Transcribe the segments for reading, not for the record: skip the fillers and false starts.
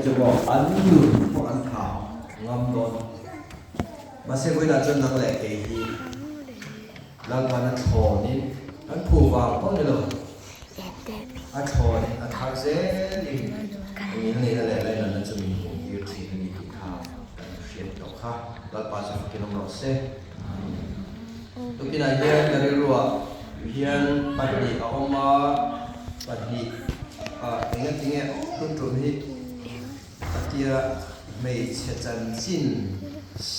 จะบอกอันหนึ่งพวกอันขาวงอมโดนมาเซวินาจนนักแหลกเองแล้ววันนั้นโชนี่อันผูกวางก็เลยอันโชนี่อันทักเซนี่นี่นั่นแหละอะไรนั่นจะมีหัวยืดที่มีที่ข้าวเขียนดอกค่ะแล้วป้าจะกินน้ำเซตุกินอะไรกันเรื่อยๆเฮียนปัดดีเอามาปัดดีเงี้ยตุ้นตุ้นที่เดียไม่เชื่อจันจิน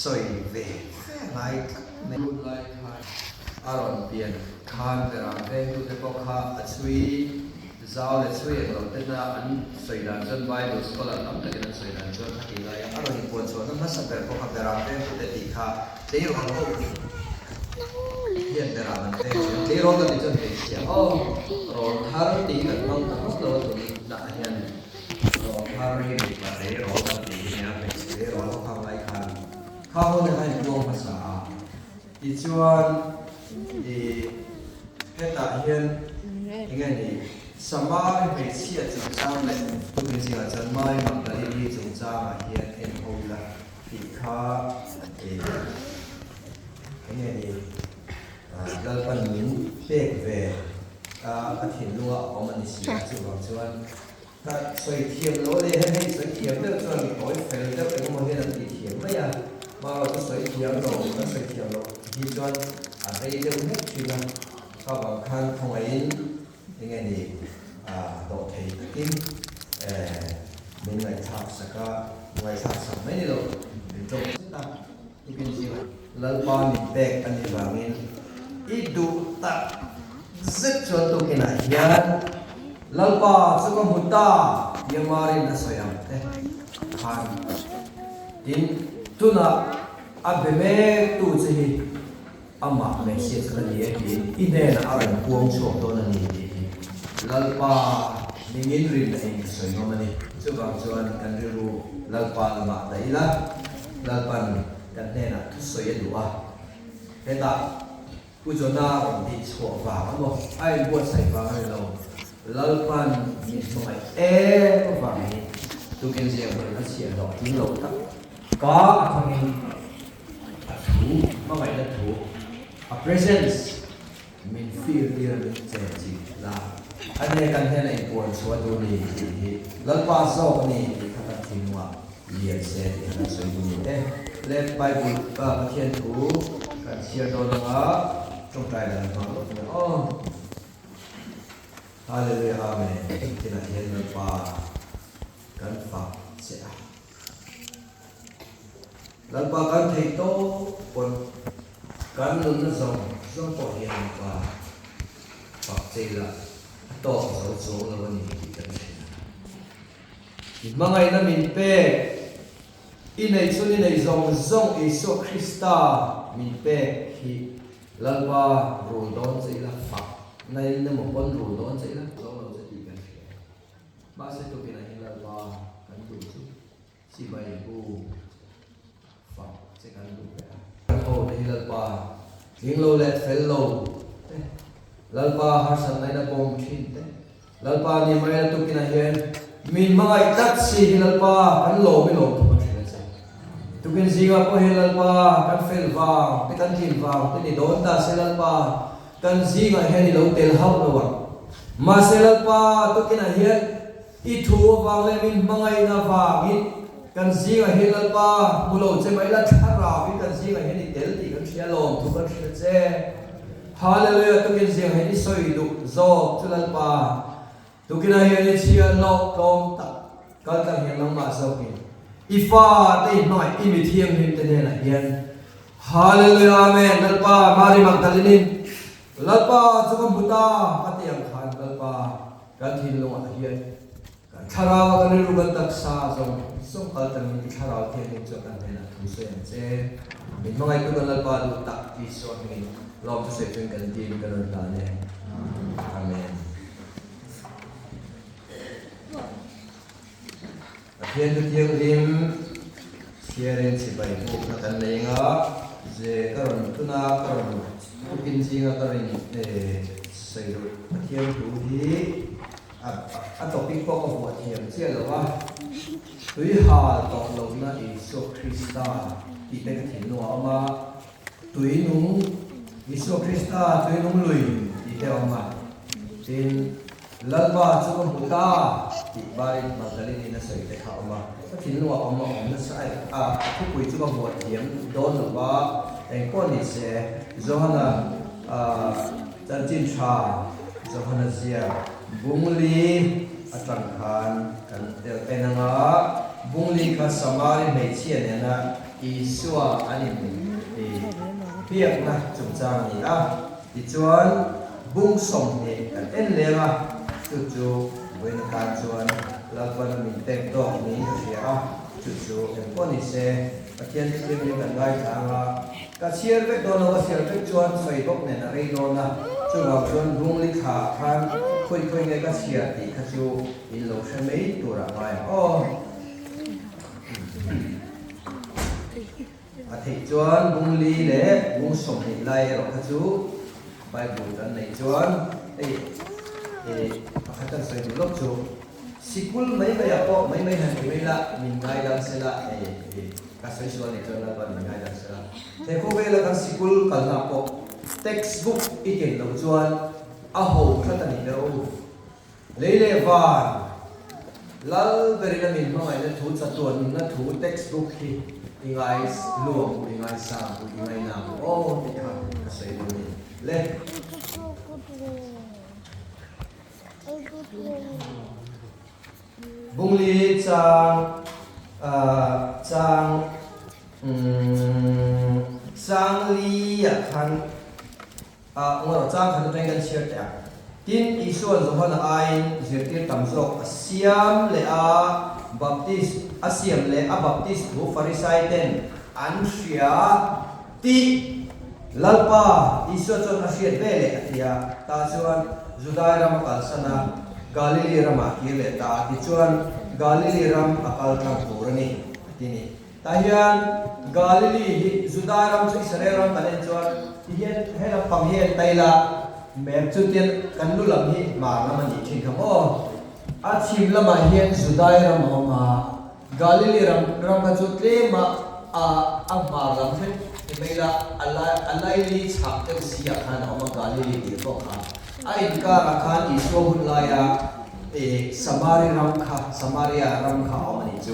สวยเว่ไล่ในรุ่นไล่ทานอารมณ์เปลี่ยนทานแต่ละเพลงดูแต่ก็ข้าช่วยเจ้าเลยช่วยเราแต่ละอันสวยดันจนไว้ดูสกอลันน้ำแต่กันสวยดันจนทักทีไรอารมณ์ปวดชวนน้ำมันสับเปลือกก็แต่ละเพลงดูแต่ตีข้าเดี๋ยวเราเห็นแต่ละมันเพลงเดี๋ยวเราก็จะเห็นเสียงเราทารุตีกันน้องทั้งเราตัวนี้ได้เห็นถ้าเรียนภาษาเราต้องดีนะเป็นสิ่งที่เราต้องทำหลายครั้งเขาเนี่ยให้ลงภาษาอีกส่วนที่เหตุการณ์ยังไงนี่สมัยเป็นเสียจริงจังเลยทุกสิ่งอาจจะไม่มันแต่ที่จริงจังเห็นเอ็นโฮล่าที่เขายังไงนี่เราเป็นมินเด็กเวอาทิตย์ลัวเอามันเสียจุดบางส่วนถ้าสวยเทียมโลเลยให้สวยเทียมเลือกส่วนมีโอยเฟลเลือกเป็นโมเดลตีเทียมไม่อะมาเราจะสวยเทียมโลก็สวยเทียมโลที่ส่วนอะไรเรื่องมุกที่มันชอบบางครั้งของไอ้ยังไงนี่โดดเทียมกินมีไว้ทับสักก็ไว้ทับสักไม่ได้หรอกเป็นจบสิตาทุกคนสิว่าแล้วพอมีแบกอันนี้บางนี้อีดูตัดซึกจนตุกินอะไรlalpa suka muta dia mari na soyam khan din tuna abeme tu chi ama me se khali hi ine na aran puang cho to na ni lalpa ningin rin na in soyam mani chuang chuan kan ru lalpa ma daila lalpan kan ne na soya duwa heta pujona ri cho wa mo ai bo sai wa ai lo lalpan ni mai ko va ni tu ken sia ko na sia do tin lo ta có thằng ni thu ma mai da thu a presence min feel dia ni che chi la ane kan he nei pon so do ni ni lalpa so ni ka ta tin wa lia se na so ni le bible ka thian thu kan sia do la trong trai là nó oh Hallelujah, Amen. Kita hian lalpa kan fa se a. Lalpa kan thei to pon kan nun na zong po hian lalpa fa chei la to so la wani ki kan thei. Mangai na min pe inai chuni nei zong Isu Krista min pe hi lalpa ro don chei la fa này là một con rùa đó sẽ là lâu lâu sẽ bị cắn ba sẽ tôi cái này là lo cắn rùa chứ chỉ bày bu phòng sẽ cắn rùa cả cắn hồ đây là ba tiếng lâu lệ phải lâu là ba har san này là bom chín đấy là ba ni mai là tôi cái này hiện mình mang ai tắt xì là ba cắn lồ với lồ tôi cái này sao tôi cái gì mà có hiện là ba cắn phèn vàng cái cắn thìn vàng cái này đốn ta sẽ là ba kan zinga hen lo tel hau lo wa ma selapa to kina hian I thu wang le min mangai na wa min kan zinga hen lalpa mulo che mai la thara min kan zinga hen I tel ti kan sia lom thu kan che hallelujah to kin zinga hen I soi du zo chu lalpa to kina hian I chia lo kom ta kal kan hian lang ma so kin ifa te noi I mi thiam him te ne la hian hallelujah amen lalpa mari magdalinin lalpa chuka buta patiang khan lalpa kan thin lo a hian kan tharaw kan ru kan tak sa song kal tan ni tharaw the ni chu kan na thu se che min mangai tu kan lalpa lu tak ti so ni lom tu se chen kan tin kan ta ne amen hian tu tiang lim siaren si bai bu na kan lenga je karon tuna karon kin jinga karin sai ro thiam tu hi a topic ko ko thiam che lo wa tui hà tọt lâu na Isu Krista thì đây cái thiền lúa mà tui nung Isu Krista tui nung lùi thì theo mà tin lần ba chú con ta thì bài mà cái này nó sẽ để thảo mà cái thiền lúa mà nó sai phúc quý chú con một điểm đón được ba anh con thì sẽ do là chân chín trà do là gì bung ly chẳng hạn cái năng bung ly các samari mấy chuyện này là Isu anh em việc na chúng ta này thì chuan bung sòng này cái em lên chú với cái chuan là phần mình tép to mình thì chú em con đi xe cái thiên thiên như cái gai thang cái xe vết đó nó xe vết chuan xoay bốc này là đây đó na chú bảo chuan bung ly khá khan khơi khơi nghe cái xe thì cái chú in lâu xem mấy tuổi là mai thì chuan bung ly lệ bung sòng này lại rồi các chú bài bùn đan này chuan các bạn xem lúc chú sikul mấy mấy hàng mấy là mình ngay đang sẽ là các số chuan này chuan là mình ngay đang sẽ là thế có vẻ là các sikul cần là có textbook ý kiến đầu chuan hồ khát tani đâu lấy lệ vàng lal beri là mình mà lại thu chặt tuần mình là thu textbook khi ingai luồng ingai sang ingai nam thì ha sẽ được lên bung ly trang ly khăn ngồi trang khăn trên cái chiếc đấy tin Isu rồi hơn ai diệt tiệt tầm dọc Siam lệ Baptist Siam lệ Baptist bu Pharisai ten an shia ti lalpa Isu chon asiat ve lệ thì ta chuan Judai ram kalsana Galilee ram akil lệ ta ti chuan Galilee ram akal thang turani tini ta hian Galilee Judai ram chu Israel ram kalen chuan hian hela pang hian taila mẹ chú tiên cắn lú làm hi mà nó mà nhìn thấy không chim làm mà hiện Judai làm mà Galilee làm cái chút thế mà mà làm thế thì bây giờ Allah li chạm tới xí à khăn mà Galilee đi có ai cả khăn Isu hun lại Samaria làm khá mà nhìn chú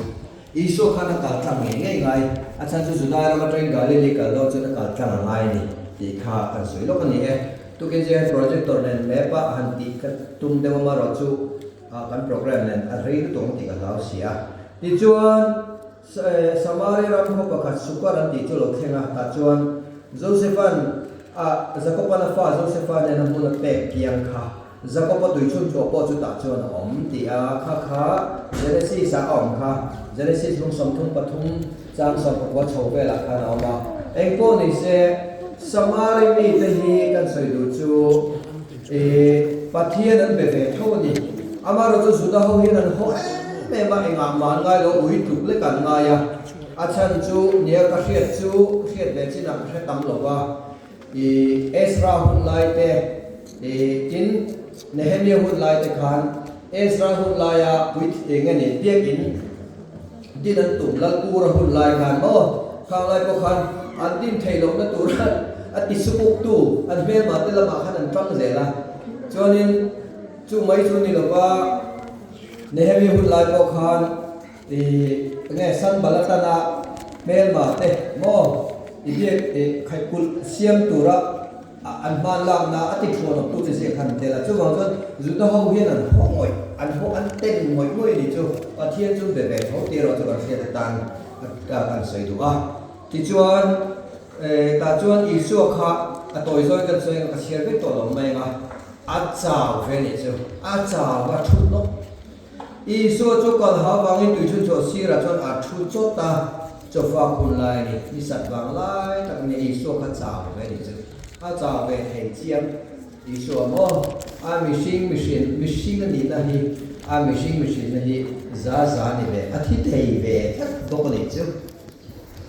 Isu khăn nó cả thằng ngay ngay chân chú Judai làm trên Galilee cả đâu chú nó cả thằng ngay này thì khá cần suy lúc này tu ke je projector nen mepa hanti ka tum de ma ro chu kan program nen a rei tu tong ti ka lao sia ti chuan samari ram ko pakhat sukar an ti chu lo thenga ta chuan Josephan Zakopa fa Josephan nen mun pe kiang kha Zakopa tu chun cho po chu ta chuan om ti kha Genesis sa om kha Genesis lung som thung pathum chang som ko chho ve la kha na ma engko ni se Samari mi te hi kan soi du chu pathian an be ve tho ni amaro chu suda ho hin an ho me ma enga man ngai lo ui tu le kan nga ya achan chu nia ka khiat ve chin am khe tam lo wa Ezra hun lai te tin Nehemiah hun lai te khan Ezra hun lai ya with ngani piak in din an tum lal pura hun lai khan khang lai ko khan an din thei lo na tu ran ati supuk tu an mel ma te lama khan an tang zela chonin chu mai chu ni lo ba Nehemiah hun lai ko khan nge san balatana mel ma te mo ibe khai kul siam tu ra an man lam na ati thon tu te se khan te la chu bang chon zu da ho hian an hoi an ten moi ni chu pathian chu be be tho te ro chu ka se tan kan sei du ti chuan ta chuan Isu kha atoi zoi kan soi ka share ve to lo mai nga chao ve ni chu chao wa thu no Isu chu kan ha wang tu chu cho sira chuan thu cho ta cho fa kun lai ni sat wang lai tak ni Isu kha chao ve ni chu chao ve thei chiam Isu mo mishing ni na hi mishing na hi za ni ve athi thei ve to ko ni chu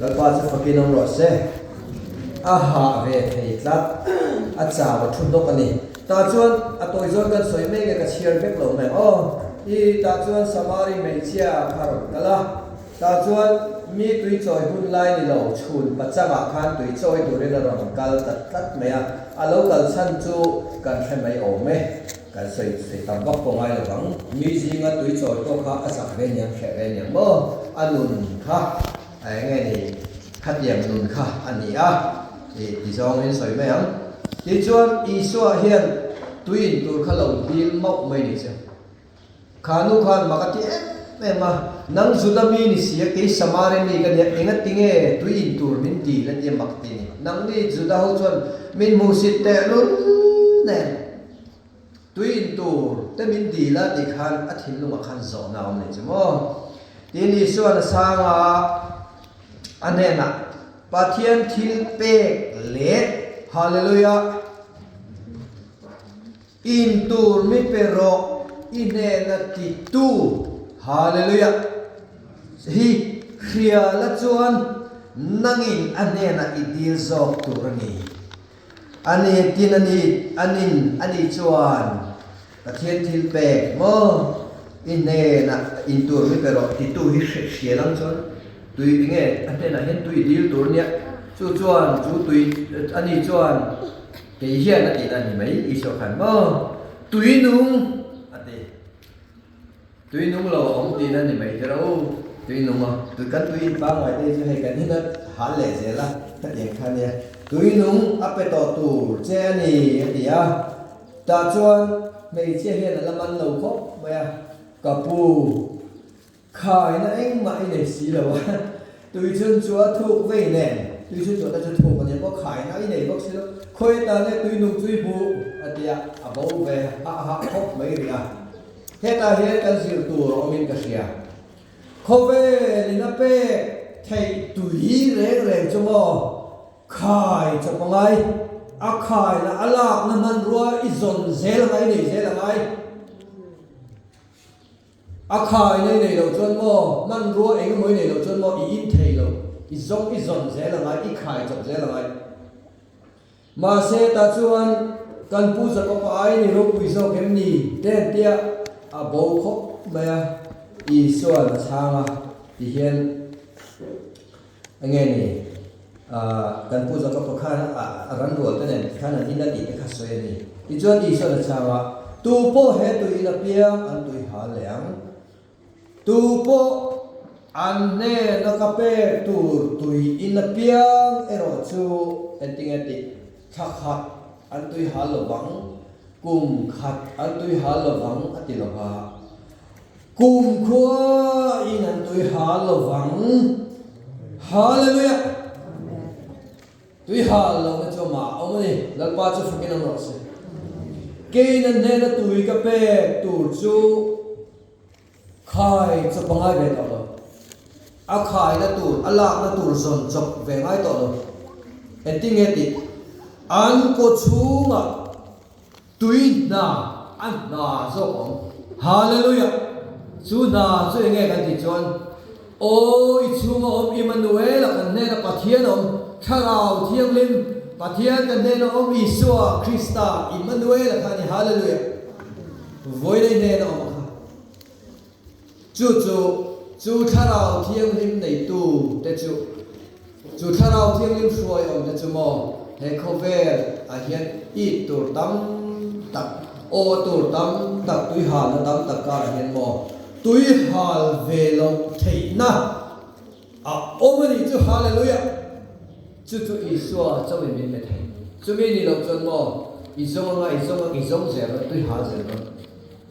la pa cha fakinong ro se ha ve thei tlat cha wa thun dok ani ta chuan atoi zon kan soi me ka chiar bek lo mai i ta chuan samari mei chia khar kala ta chuan mi tui choi hun lai ni lo chhun pachanga khan tui choi turin a ron kal tat tat mea alo kal chan chu kan themai ome kan sei tam bak ko ngai lawang mi jinga tui choi to kha asak ve nyang khe ve nyang mo anun kha ai nge ni khat yam nun kha ani a ti zong in soi me ang ti chuan i suwa hian tuin tur kha lo dil mok mai ni che khanu khan makati em ma nang sudami ni sia ke samare ni kan ya ingat tinge tuin tur min ti la dia mak ti ni nang ni juda ho chuan min mu sit te lu ne tuin tur te min di la ti khan a thin lunga khan zo na om ni chmo ti ni suan sanga anena pathian thil pek le hallelujah in tur mi pero inena ti tu hallelujah hi khria la chuan nangin anena idil zok turani ani tinani ani chuan pathian thil pek mo inena in tur mi pero ti tu hi hrialang chuan tui nge anena hen tui dil tur nia chu chuan chu tui ani chuan ke hian ati na ni mai iso khan mo tui nung ati tui nung lo ong ti na ni mai tero tui nung ma tui kan tui ba ngai te chu hei kan hi na hal le je la ta yang khan ya tui nung ape to tur che ani ati ya ta chuan mei che hian la man lo kho maya kapu khai na eng mai nei si lo wa tui chun chua thuk ve ne tui chun chua ta chu thuk ne ko khai na nei bok si lo khoi ta ne tui nung chui bu atia abo ve ha khop mai ria heta he kan zil tu ro min ka sia khove ni na pe thei tui re chumo khai chapangai a khai na alak na man ruwa izon zel ngai nei zel ngai a khai nei lo chuan mo man ruwa eng moi nei lo chuan mo i in thei lo izong izon zel ngai i khai chop zel ngai ma se ta chuan kan pu za ko pa ai ni ro pui zo kem ni ten tia a bo kho ma i suan changa ti hian ange ni kan pu za ko pa khan a ran ro ta nen khan an ina ti ka so ni i chuan i suan changa tu po he tu ina pia an tu ha leang tu po an ne na ka pe tu tui ina pia ero chu ending ati thakhat an tui halovang kum khat an tui halovang atilova kum khua in an tui halovang hallelujah tui halo na choma omani lalpa chu fukin ang rose kein an ne na tui ka pe tu chu khai chu pangai ve to a khai na tur alak na tur zon chop ve ngai to ending ati an ko chunga tui na an na zo ong hallelujah chu na chu nge kan ti chon oi chunga om Emmanuel kan ne na pathian om tharau thiang lim pathian kan ne na om Isua Krista Emmanuel kan ni hallelujah voi nei ne na om chu tharau thiang lim nei tu te chu tharau thiang lim suai om te chu mo he khovel a hian I tur tam tak o tur tam tak tui hal na tam tak ka hian mo tui hal ve lo thei na a omani chu hallelujah chu Isua chu min me thei chu mi ni lo chon mo izong ze tui hal ze lo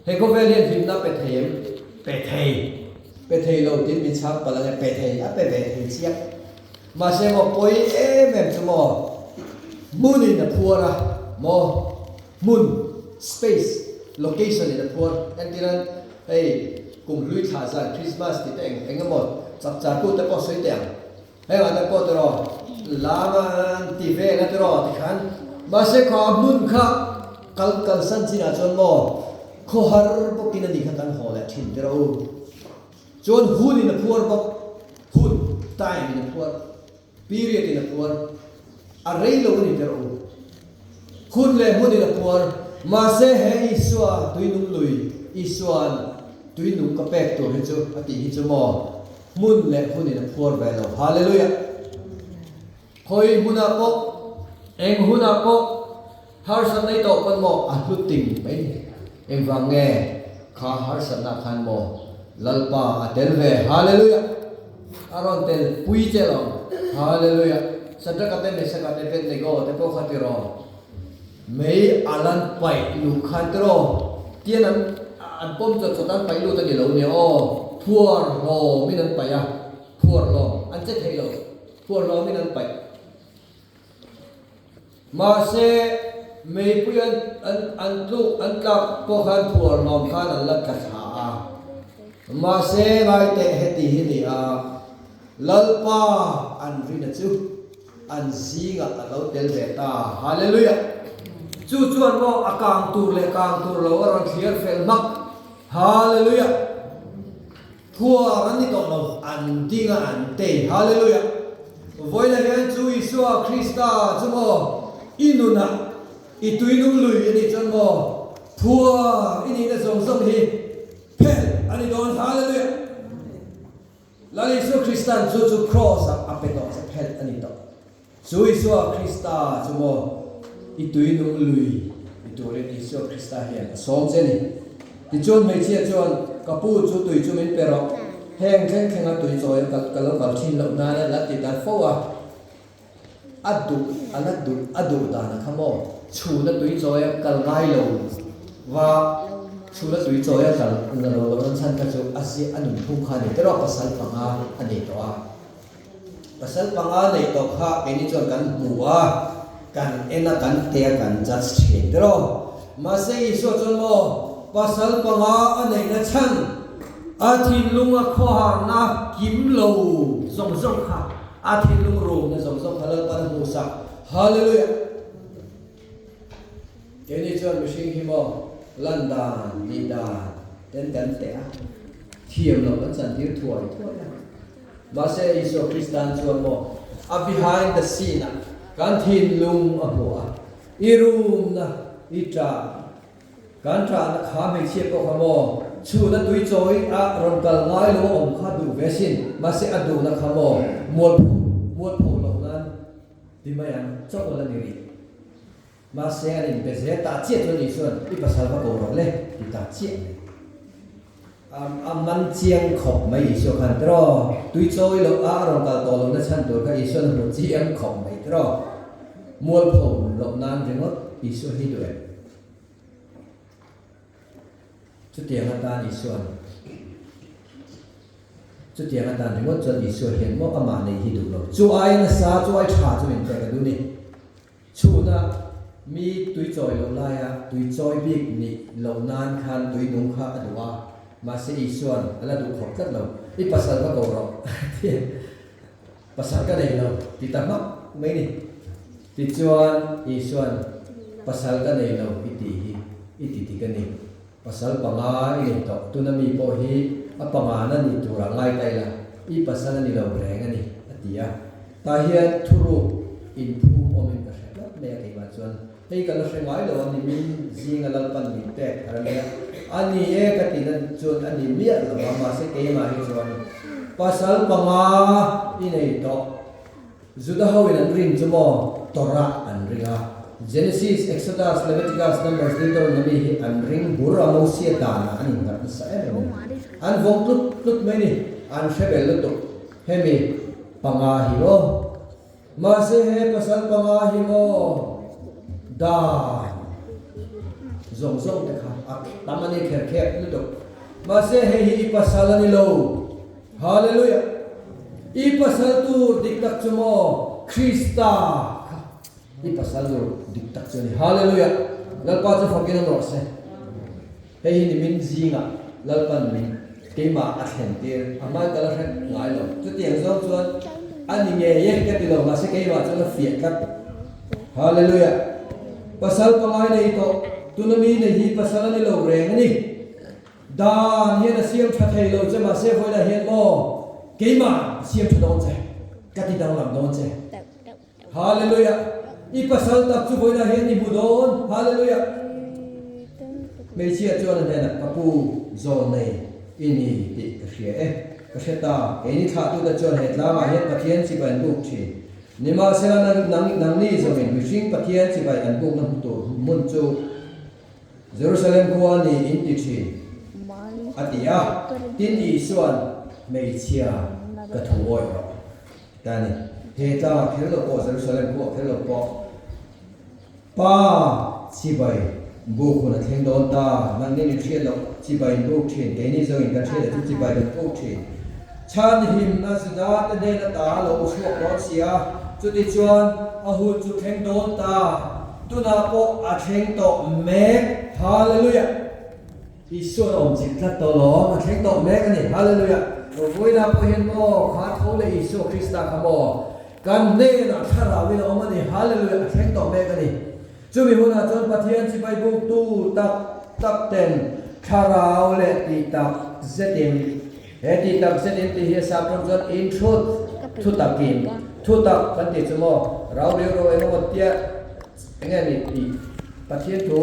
he khovel hian him na pe thei lo tin mi chak pala pe thei a pe ve thei chiak ma se mo poi em chu mo moon in the poor mo moon space location in the poor and tiran hey kum lui tha za Christmas ti teng engamo chak cha ku te po soi teng hey wa ta po to ro la ma ti ve na to ro ti khan ma se kha moon kha kal san chi na chon mo kho har po kin ni kha tan ho la thin te ro chon hun in the poor po hun time in the poor period in the poor a rei lo ni ter o khun le mu ni la por ma se he Isua tui nung lui Isuan tuy nung cái bẹt tuổi hết chứ ati hết chứ mò mun lệ hun này phur về đâu hallelujah khôi hun ako em hun ako har san này to con mò lut tình mấy em vang nghe kha har san na khan mò lalpa atel về hallelujah aron tel pui che lo hallelujah sadra kate me sakate vet ne go te po khatiro mấy alan pai lu khatiro tiên an pom cho tan pai lu ta ni lo ne o thuar lo mi nan pai a thuar lo an che thei lo thuar lo mi nan pai mà se mấy pu an lu an ka po khan thuar lo khan an la ka tha mà se ngai te heti hi ni a lalpa an ri na chu an zinga alo tel ve ta hallelujah chu chuan mo akang tur le kang tur lo ron clear fel mak hallelujah thua ran ni to lo an dinga an te hallelujah voi la hian chu Isua Krista chu mo inuna ituinung lui ni chon mo thua ini na song song hi pel ani don hallelujah lali Isua Krista chu cross apeto sa pel ani to chu Isua Krista chu mo itui nung lui itore Isua Krista hian som cheni ti chon mai chia chon kapu chu tui chu min pero heng theng theng a tui choi ka lo kal thin lo na la ti dan fo a adu da na khamo chu na tui choi kal ngai lo wa chu na tui choi kal na lo lo chan ka chu asi anu thung kha ni tero pasal panga ani to a pasal panga nei to kha eni chon kan buwa kan ena kan te kan just thing tero ma se Isua chon mo pasal panga anei na chan athin lunga kho har na kim lo song song kha athin lung ro na song song khala pan hu sa hallelujah eni chon mishing hi mo landan nida ten kan te a thiam lo kan chan tir thuai ma se Isua Kristan chon mo a behind the scene kan thin lung a bo a irum na itra kan tra na kha me che ko khamo chu na tui choi a ron kal ngai lo om kha du vesin ma se adu na khamo mol pho lo nan di ma yang chok la ni ri ma se arin pe se ta che cho ni suan i pasal ba ko ro le i ta che man chiang khop mai so khan tro tui choi lo a ron kal to lo na chan to ka i suan lo chiang khop mai tro mol pho lo nan ringot i so hi do chút tiền anh ta đi xuân chút tiền anh ta thì mất cho đi xuân hiện mất âm mà này thì đủ rồi chú ai nó xa chú ai trả cho mình cái đúng đi chú na mi tuổi trôi lâu lai à tuổi trôi biết nị lâu nan khan tuổi đúng khá đủ à mà sẽ đi xuân là đủ khóc rất lâu ít pasal các cầu rồi pasal cái này lâu thì ta mắc mấy nị thì xuân đi xuân pasal cái này lâu ít tí cái này pasal panga ini to tunami po hi apanga na ni tura ngai tai la I pasal ni lo reng ani atia ta hian thuru in phum omen ka hla me ke ba chuan hei ka la hrengai lo ani min zinga lal pan ni te arame ani e ka ti na chuan ani mi la ma se ke ma hi chuan pasal panga ini to zuda hawin an ring chumo tora an ringa Genesis, Exodus, Leviticus, Numbers, Deuteronomy hi an ring bura mo sia dana ani ngat sa ero an vong tut mai ni an shebel lutuk hemi panga hi lo ma se he pasal panga hi mo da zong te kha tamani kher lutuk ma se he hi pasal ani lo hallelujah I pasal tu diktak chumo Krista I pasal lo diktak choni hallelujah lalpa chu fakin ro se hei ni min zinga lalpan min keima a thlen tir amai kala hret ngai lo chu tiang zong chuan ani nge ye ka ti lo ma se keima chu la fiat kat hallelujah pasal pangai nei to tunami nei hi pasal ani lo reng ani dan hian a siam tha thei lo chama se hoina hian mo keima siam tha don che ka ti dang lam don che hallelujah I pasal tak chu boina hian ni budon hallelujah me chia chuan ne na kapu zo nei ini ti khia ka kheta ke ni tha tu da chon he tla ma he pathian chi ban buk thi nima sela nang ni zo min mishing pathian chi bai an buk nam tu mun chu Jerusalem ko ni in ti thi atia tin I suan mei chia ka thu oi ro ta ni he ta khel lo ko Jerusalem ko khel lo ko pa chi bai bu ko na theng don ta nang ni thia lo chi bai bu thin ke ni zo in ka thia chi bai bu thin chan him na sida ta de na ta lo su ro sia chu ti chuan a hu chu theng don ta tu na po a theng to me hallelujah Isu om chik tlat to lo ma theng to me ka ni hallelujah ro voi na po hian mo kha tho le Isu Krista ka mo kan ne na thara wi lo ma ni hallelujah theng to me ka ni chu mi huna chon pathian chi bai buk tu tak ten tharau le ti tak zetim he ti tak zetim ti he sa prom chon in truth thu takin thu tak kan ti chu mo rau reu ro eno tia nge ni ti pathian tu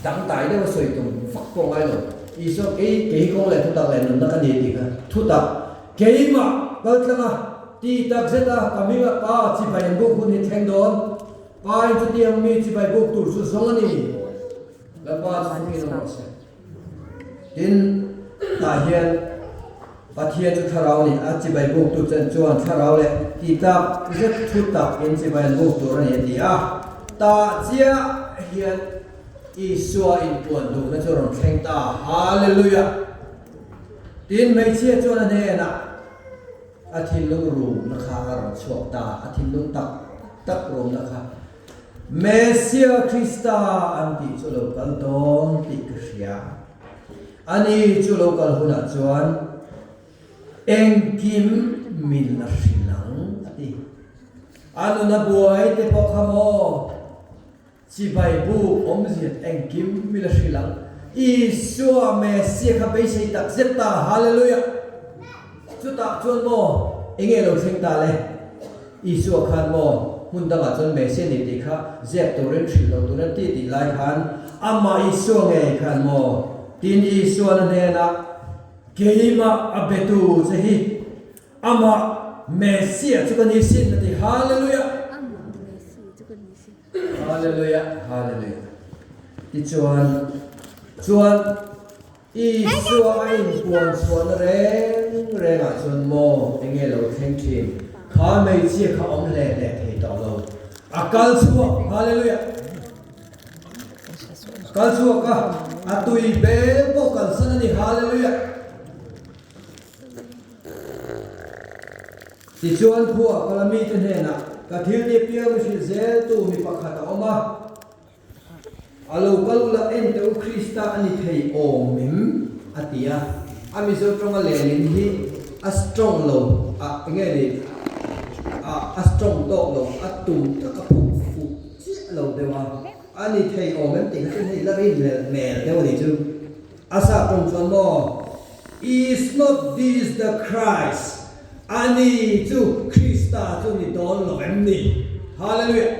dang tai de soi tu fak ko ngai lo Isu ke ko le thu tak le nun ta kan ni ti ka thu tak ke ma kal tlanga ti tak zeta kaminga pa chi bai buk hun ni theng don pai chu tiang mi chi bai buk tur su song ani la pa chu mi no se tin ta hian pathian chu tharau ni a chi bai buk tu chen chuan tharau le ti tak zet thu tak in chi bai buk tur ani ti a ta chia hian Isua in puan du na chu ron thleng ta hallelujah tin mai chia chuan ane na a thin lung ru na kha ron chuak ta a thin lung tak rom na kha Messiah Krista anti chu lo kal dong ti kria ani chu lo kal huna chuan engkim min na hrilang ati anu na buai te po khamo chi bai bu om ziat engkim min na hrilang Isua Messiah kha bei sei tak zeta hallelujah chu ta chuan mo enge lo theng ta le Isua khan mo hun da chon Messiah ni ti kha zep to ren thri lo tu na ti lai khan ama Isua nge khan mo tin Isua na ne na keima abetu sehi ama Messiah chu kan ni sin na ti hallelujah hallelujah hallelujah ti chuan Isua in puan chuan reng a chuan mo enge lo theng thin kha mei chia kha om le thei to lo akal chu hallelujah kal chu ka atui be po kal san ni hallelujah ti chuan khua kalami te ne na ka thil ni pia mi si zel tu mi pakhat oma alo kalula en te Krista ani thei omim atia ami zo tronga lelin hi a strong lo a nge ni a strong to lo atum ta ka pu chi lo dewa ani thei omem ting chen hei la rin le mel dewa ni chu asa tong chon mo is not this the Christ ani chu Krista chu ni don lo em ni hallelujah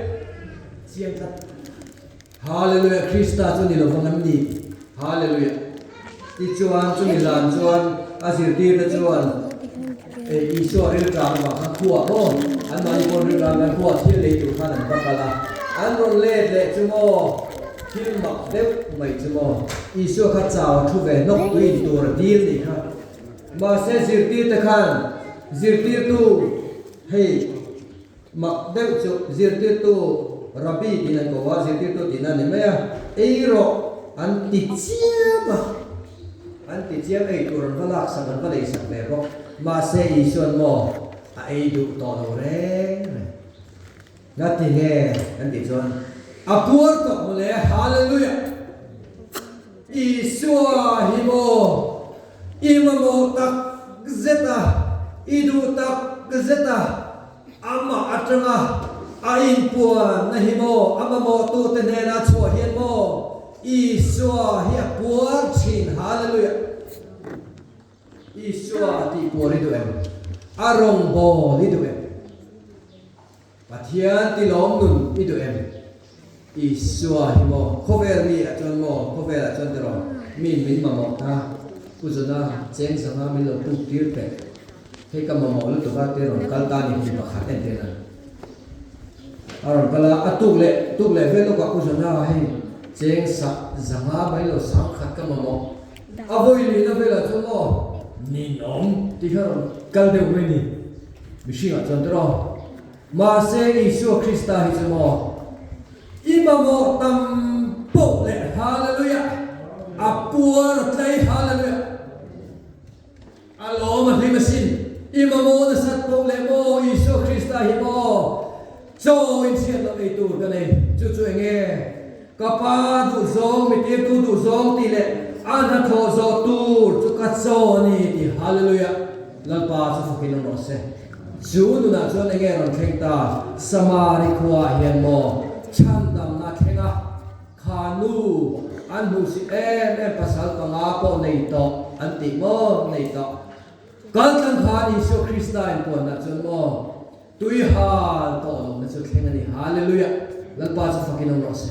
chiang ta hallelujah Krista chu ni lo em ni hallelujah ti chuan chu ni lan chuan asir ti ta chuan Isua ri tra ma kha khua ro an ma ni kon ri tra ma khua thil le tu khan an ba kala an ron le chu mo thil ma de mai chu mo Isua kha chaw thu ve nok tui tur dil ni kha ma se zir ti ta khan zir ti tu hei ma de chu zir ti tu rabi dinan ko wa zir ti tu dinan ne ya eiro an ti chiama anti chiam ei tur vala sang vala sak le ro ma se Isuan mo a ei du to lo re ngati nge anti chuan apur to le hallelujah Isua himo imamo tak zeta idu tak zeta ama atanga a in puan na himo ama mo tu te ne na chua hian mo Isua hi puar chin hallelujah Isua ti puar du em arong bo li du em pathian ti lom nun i du em Isua hi mo cover mi a chon mo cover a chon ro min ma mo ta กูจะน่าเจงสังหามิลตุกตีร์เป็ดให้กำมาหมอลุตัวเตอร์กัลตานี่ที่มาขัดเอ็นเตนันอารมณ์กลาตุกเล่เวลก็กูจะน่าให้เจงสังหาไปแล้วสังขัดกำมาหมออาวุธลีน่าเวลาจุโมนี่น้องที่เขากัลเดวินีมิชิงะจันทรมาเซอิสุคริสต์ฮิจุโมอิมามโมตัมโปเลฮาเลลูยาอัปปัวรถไลฮาเลลูยาอัลลอฮ์มันให้มาสินอิมามโมนัสโปเลโมอิสุคริสต์ฮิโมโจอินเชียนเราไอตูกันเลยจู่ๆเงี้ยกับปาดูซองมิเตียตูดูซองตีเล่อันนั้นโทโซตูจุกัดโซนี่ที่ฮาเลลูยาลัลปาสุฟกินโนเซจูนุนะจูนเงี้ยเราเข่งตาสมาริควาเฮียนโมชันดำนักเข่งขานูอันหูสิภาษาต่างๆก็ในต่ออันติโมในต่อการตั้งขาอิสุคริสต์อินปวนนะจูนโมตุยฮาต่อลงนะจูเข่งนี่ฮาเลลูยาลัลปาสุฟกินโนเซ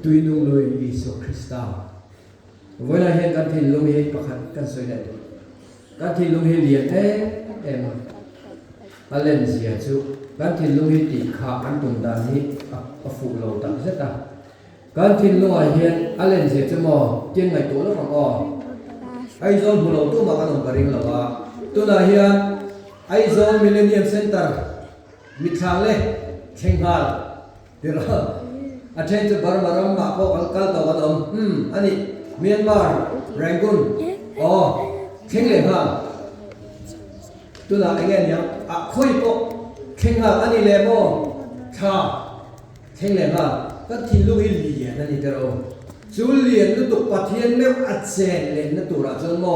ตุยนุ่งลุยอิสุคริสต์เวลาเห็นการที่ลุงเฮประคันกันสวยได้การที่ลุงเฮเลียนอัลเลนเซียจูการที่ลุงเฮติขาอันตุนดานี้ฟูโลตังเสตาการที่ลุงเฮอัลเลนเซียจูมอเจียงไงตัวแล้วของอ๋อไอโซนบุโรตัวมากันองกริงแล้วว่าตัวน่าเฮียไอโซนมิเลเนียมเซ็นเตอร์มิทางเล่เชียงฮาลเดี๋ยวอาจารย์จะบาร์บารัมมาพวกกัลตัวกันอันนี้เมียนมาแรงกุนอ๋อเข่งเลยฮะตัวน่ะไอ้เงี้ยเนี่ยคุยปุ๊เข่งฮะอันนี้เลยโม่ชาเข่งเลยฮะก็ที่ลุยเลียนั่นนี่เด้อจูเลียนนั่นตุกปัทเทียนไม่อัดเซนเลยนั่นตัวละจนโม่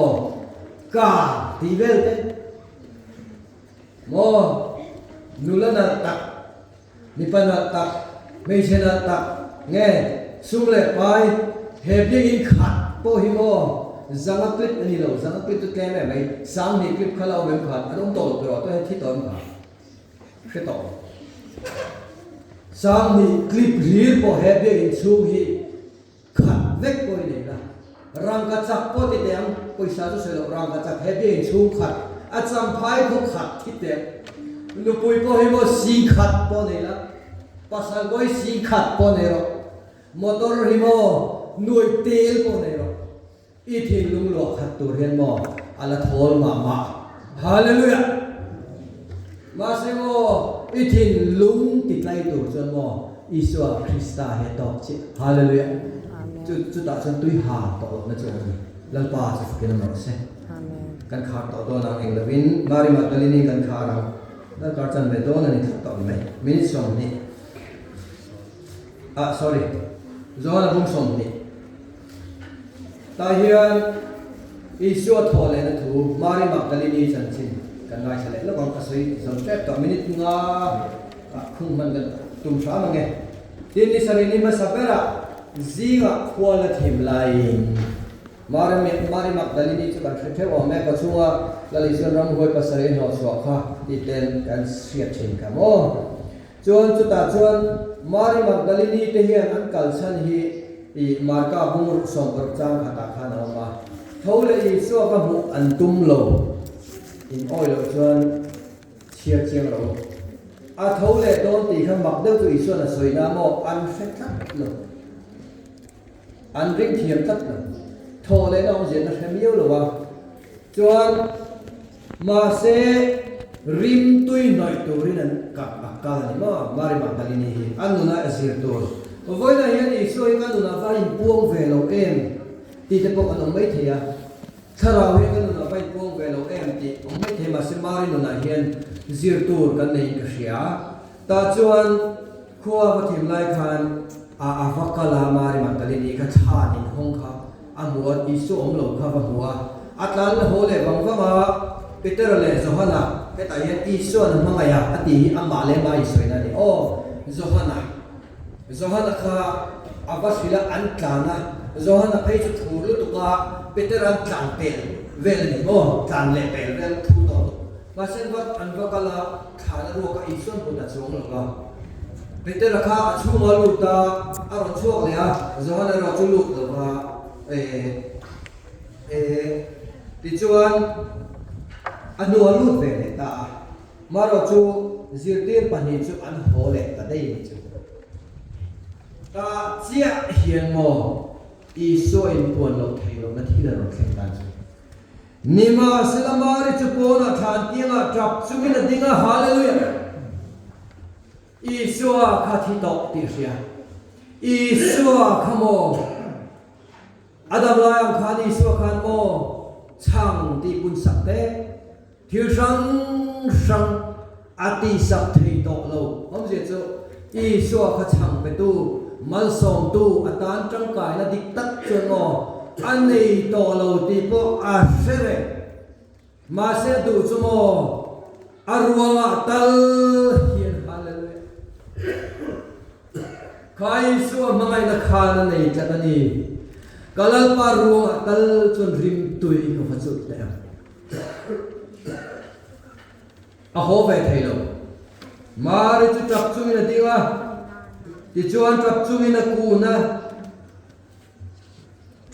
กาดีเวลเต้โม่นุลนัดตักนิปนัดตักไม่ใช่นัดตักเงี้ยสุมเล็ไปเฮบี้อินขัดโปฮิโมจังคลิปนี่เราจังคลิปตัวแกไม่สามนี่คลิปเขาเราเว็บขัดอันนั้นตัวตัวตัวที่ต้นขัดแค่ต่อสามนี่คลิปรีลโปเฮบี้อินชูฮีขัดเล็กโปนี่นะรังกัจจับโปติเตียงปุยชาตุเสด็จรังกัจจับเฮบี้อินชูขัดอาจารย์พายเขาขัดที่เตียงลูกปุยโปฮิโมสีขัดโปนี่ละภาษาโกยสีขัดโปนี่ละมอเตอร์ฮิโมหน่วยเตลโปนี่ละอีทินลุงหลอกขัดตัวเรียนมออัลลอฮ์ทอลมาฮาเลลูยามาเสโมอีทินลุงติดไล่ตัวจนมออิสวาคริสต์เฮตอกจิฮาเลลูยาจุดตัดจนตุยหาต่อนะจ๊ะลัลปาจะฝึกกันมาเสกันขาดต่อตัวนางเองเลวินมาริมาตลินีกันขาดเราแล้วการจันเบโดนั่นนี่ต่อไหมมินิสองนี่sorry จอห์นบุ้งสองนี่ตาเฮียนอิสวาทอเลนะทูมาริมาตลินีจันชินกันได้เฉลยแล้วก็กระสุยสมเด็จต่อมินิงาคุ้มมันกันตุ้มช้ามันไงทีนี้สรินีมาสับเปร่าซีกควอลทีมไลน์มาริมาตลินีจะกันเทวอแม่ก็ชัวลลิสรัมหวยปัสเรนหัวสวะค่ะที่เต็นกันเสียชินกันโอ้จวนจุดตัดจวนมาริมาตลินีเทียนอันกัลชันฮีอีมาร์กาบุงรุกสองประจางขัดขันออกมาเท่าเลยอีสัวก็บุอันตุ้มโลอินอ้อยเราจวนเชียร์เชียงเราเท่าเลยโดนตีข้ามักเดือดตัวอีสัวน่ะสวยงามอันเฟกทักเลยอันริงเทียมทักเลยโทเลยน้องเสียนะแค่ไม่เยอะหรอวะจวนมาเซริมตุยหน่อยตัวนี้นั่นกับอักกาลนี่มาริมาตลินีอันนู้นน่ะเสียตัววันนั้นยันอีส่วนกันดูนะว่าอินพวงเวลเอ็มที่จะพบกันไม่เทียถ้าเราเห็นกันดูนะว่าอินพวงเวลเอ็มที่ไม่เทียมาเสมาริโนนะเห็นซิร์ตูร์กันในกษียตาจวนขัววัดทิมไลคันอาฟักกลามาริมันตลินีก็ชาดินห้องเขาหัวอีส่วนหลงเขาหัวอัตลันโหเลบังฟ้ามาปีเตอร์เลโซฮานะเป็นแต่ยันอีส่วนมังไงอะตีอัมมาเลมาอีส่วนนั่นโอ้โซฮานะZohana ka abas hila antana Zohana kai chu thulu tuka peteran tlang pel vel ni mo tlang le pel vel thu to masen wat anvakala thana ro ka ison buna chong lo ka peter ka chu malu ta aron chok le a Zohana ro chu lu to ka ti chuan anu alut ve le ta maro chu zirtir pani chu an ho le ta dei ni chu ta chia hian mo iso in puan lo thei lo na thi la ro khen ta chu nima silamari chu pona than tinga trap chu min dinga hallelujah iso kha thi tok ti sia iso khamo adam layang khan iso khan mo chang ti pun sak te thil sang sang ati sak thei tok lo om je chu iso kha chang pe tu mal som tu atan tang kai na dik tak chu ngo an nei to lo ti po a sere ma se tu chu mo arwa tal hian hallelujah kai su mangai na khana nei chatani kalal paru tal chun rim tui ko phachut le a ho ve thailo mari chu tap chu na dinga ti chuan tap chu na ku na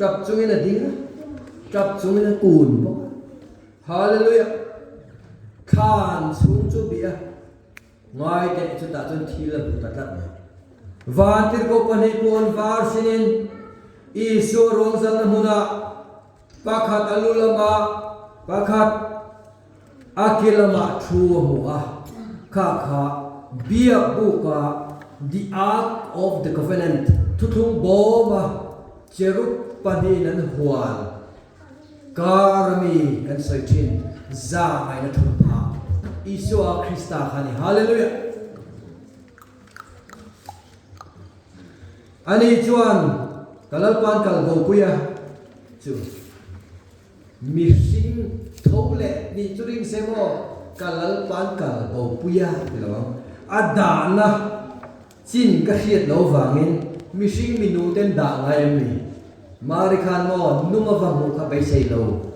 tap chu na dinga tap chu na kun bo hallelujah khan chung chu bia ngai te chu ta chun thila bu ta ta van tir ko pani pon var sinin isu rong zal huna pakhat alulama pakhat akilama thu huwa kha kha bia buka the ark of the covenant thuthung boma cherub pani nan hual karmi kan soichin za ai na thupa isu a krista khani hallelujah ani chuan kalal pan kal go puya chu mi sing thole ni churing semo kalal pan kal go puya tilawang adana chin ka hiat lo wangin mi sing minu ten da ngai mi mari khan mo numa wang mo ka bai sei lo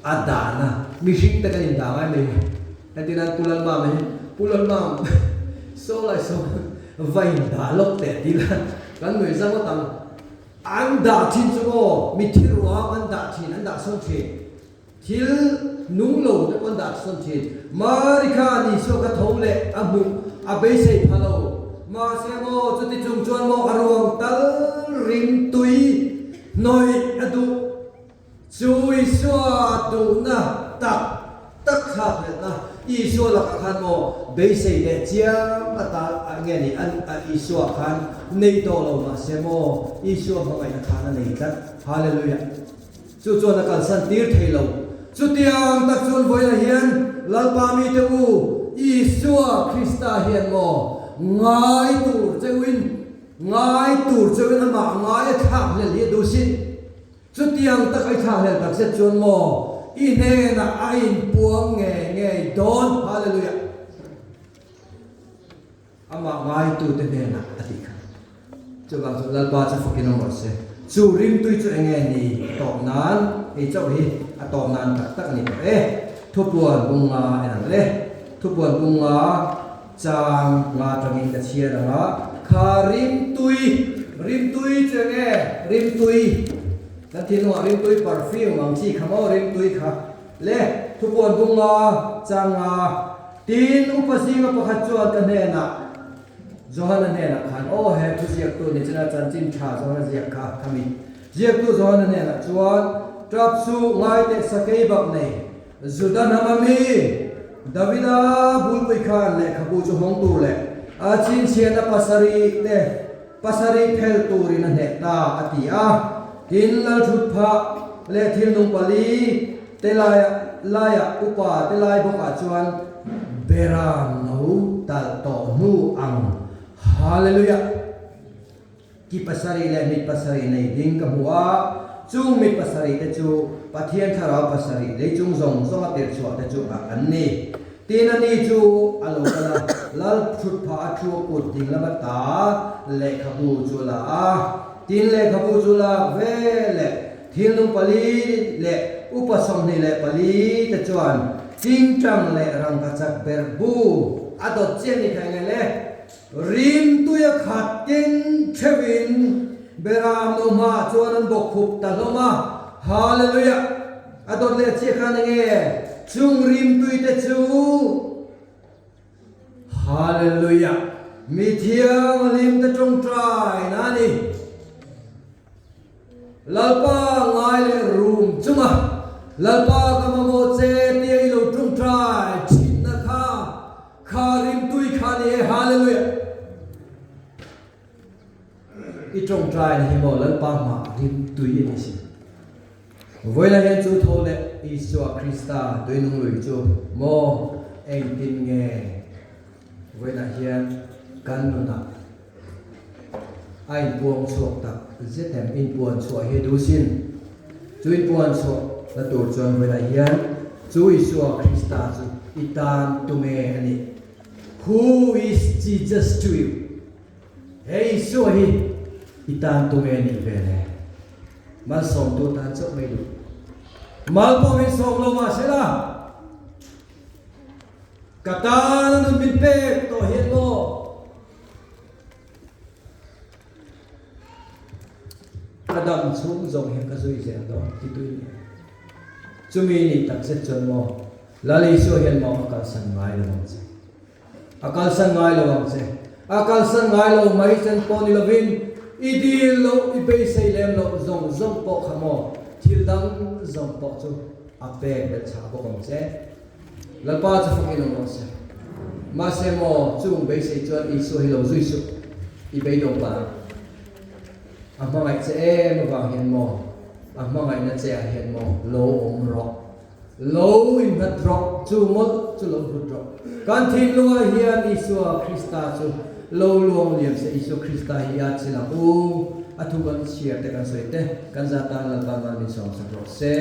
adana mi sing ta kan da ngai mi natinan pulal ma so lai so vai da lok te dilan kan người dân có tầm anh đã chín số mi thiếu hóa anh đã chín anh đã xong chuyện thiếu nung lâu để anh đã xong chuyện mà đi khai đi số cái thấu lệ à mù à bây giờ phá lâu mà xem mô cho ti chung chuan mô à ruộng tal rim tui nói à du chui xóa du na tắc tắc khác lệ na ý số là các khán mô bây giờ để chiang à ta nghe ni anh ý số khán nei to lo ma se mo isu ma ngai na khana nei tat hallelujah chu chu na kan san tir thei lo chu tiang tak chun voi na hian lalpa mi te u isu krista hian mo ngai tur chewin ma ngai thak le li du sin chu tiang tak ai thak le tak se chun mo i ne na ain puang nge don hallelujah ama ngai tu te ne na atika cho bằng số lalpa cho phật kinh một se chu rim tui chu enge ni to nan e chau hi a to nan tak tak ni e thu puan bunga en le thu puan bunga chang nga tangin da chia da nga kha rim tui chu enge rim tui nan thi no rim tui perfume ang chi khamo rim tui kha le thu puan bunga chang nga tin upasinga pakhat chu an ne na Zohana ne na khan oh he tu ziak tu ni chana chan chin tha zohana ziak kha khami ziak tu zohana ne na chuan trap su ngai te sakei bak nei zudan hamami davida bulpui khan le khabu chu hong tu le a chin chen na pasari phel tu ri na ne ta ati a tin lal thut pha le thil nung pali te laya upa te lai boka chuan beram no tal to nu ang hallelujah ki pasari le mit pasari nei ding ka huwa chung mit pasari te chu pathian thara pasari le chung zong zong ater chu te chu an ni tin ani chu alo kala lal thut pha thu put ding la ta le khabu chu la a tin le khabu chu la ve le thil nung pali le upasam ni le pali te chuan ting chang le rang ka chak berbu adot chen ni khai le rim tuya khatin chevin beram no ma chuan an bok khup ta lo ma hallelujah adon le che khan nge chung rim tui te chu hallelujah mi thiang lim te trong trai na ni lalpa ngai le room chunga lalpa kamamo che ti lo trong trai chin na kha rim tui kha ni hallelujah i trong trai ni mo lalpa ma rim tui ni si với là hiện chú thô lệ Isua Christa đối nung lùi chú mô anh tin nghe với là hiện căn nụ nặng anh buông chuộc tập giết em in buồn chuộc hệ đu xin chú in buồn chuộc là tổ chọn với là hiện chú Isua Christa chú itan tu me ani who is Jesus to you hey Isua hi itan tu me ani về này mà sống tu tan chốc mấy đủ mal po min sống lo mà sẽ là cả ta nó nun bin pe to hiện lo Adam xuống dòng hiện cái gì vậy đó thì tôi chúng mình đi tập set chân mò là lý số hiện mò akal san ngai lo mong akal san ngai lo mong akal san ngai lo mai chân po ni lovin idil lo ipe sei lem lo zong zong po khamo thil dang zong po chu ape bel cha po kong che lalpa chu phok ilo mo se ma se mo chung be sei chuan i so hi lo zui su i be dong pa amma ngai che ma wang hian mo amma ngai na che a hian mo lo om ro lo in the drop chu mo chu lo drop kan thin lo hian Isua Christa chu lâu luang liam se Isu Christa hi at sila u athu kan share te kan soite kan zata la ba man min song sa se